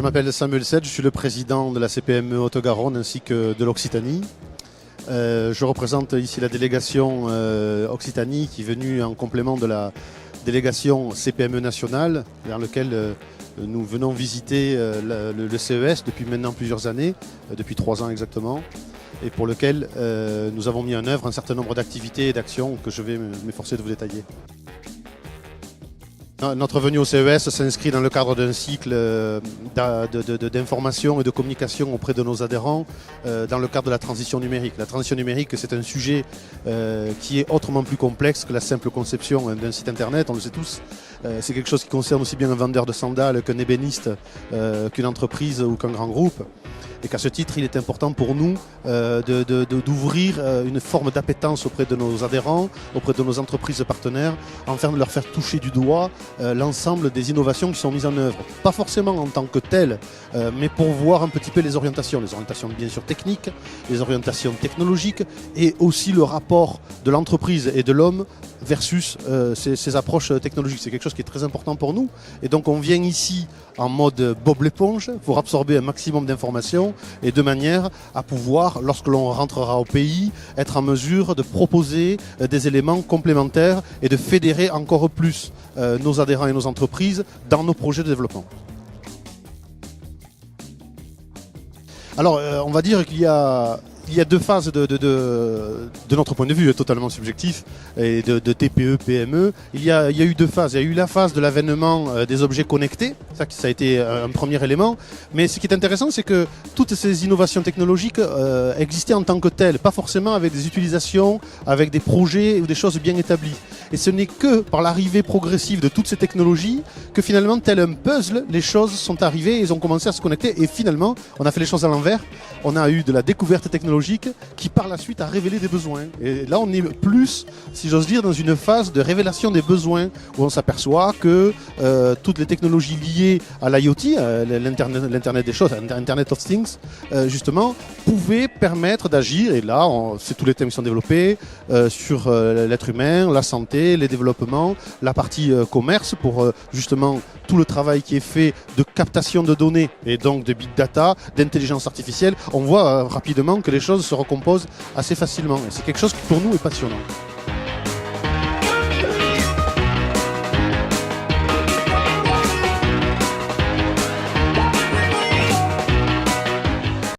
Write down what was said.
m'appelle Samuel Sed, je suis le président de la CPME Haute-Garonne ainsi que de l'Occitanie. Je représente ici la délégation Occitanie qui est venue en complément de la délégation CPME nationale dans laquelle nous venons visiter le CES depuis maintenant plusieurs années, depuis 3 ans exactement, et pour lequel nous avons mis en œuvre un certain nombre d'activités et d'actions que je vais m'efforcer de vous détailler. Notre venue au CES s'inscrit dans le cadre d'un cycle d'information et de communication auprès de nos adhérents dans le cadre de la transition numérique. La transition numérique, c'est un sujet qui est autrement plus complexe que la simple conception d'un site internet, on le sait tous. C'est quelque chose qui concerne aussi bien un vendeur de sandales qu'un ébéniste, qu'une entreprise ou qu'un grand groupe. Et qu'à ce titre, il est important pour nous d'ouvrir une forme d'appétence auprès de nos adhérents, auprès de nos entreprises partenaires, afin de leur faire toucher du doigt l'ensemble des innovations qui sont mises en œuvre. Pas forcément en tant que telles, mais pour voir un petit peu les orientations bien sûr techniques, les orientations technologiques et aussi le rapport de l'entreprise et de l'homme versus ces approches technologiques. C'est quelque chose qui est très important pour nous. Et donc on vient ici en mode Bob l'éponge pour absorber un maximum d'informations et de manière à pouvoir, lorsque l'on rentrera au pays, être en mesure de proposer des éléments complémentaires et de fédérer encore plus nos adhérents et nos entreprises dans nos projets de développement. Alors, on va dire qu'il y a 2 phases de notre point de vue totalement subjectif et de TPE, PME. Il y a eu 2 phases. Il y a eu la phase de l'avènement des objets connectés. Ça a été un premier élément. Mais ce qui est intéressant, c'est que toutes ces innovations technologiques existaient en tant que telles, pas forcément avec des utilisations, avec des projets ou des choses bien établies. Et ce n'est que par l'arrivée progressive de toutes ces technologies que finalement, tel un puzzle, les choses sont arrivées et ils ont commencé à se connecter. Et finalement, on a fait les choses à l'envers. On a eu de la découverte technologique qui par la suite a révélé des besoins. Et là on est plus, si j'ose dire, dans une phase de révélation des besoins où on s'aperçoit que toutes les technologies liées à l'IoT, l'Internet des choses, Internet of Things, justement, pouvaient permettre d'agir. Et là, c'est tous les thèmes qui sont développés sur l'être humain, la santé, les développements, la partie commerce pour justement tout le travail qui est fait de captation de données et donc de big data, d'intelligence artificielle. On voit rapidement que les choses se recomposent assez facilement. C'est quelque chose qui pour nous est passionnant.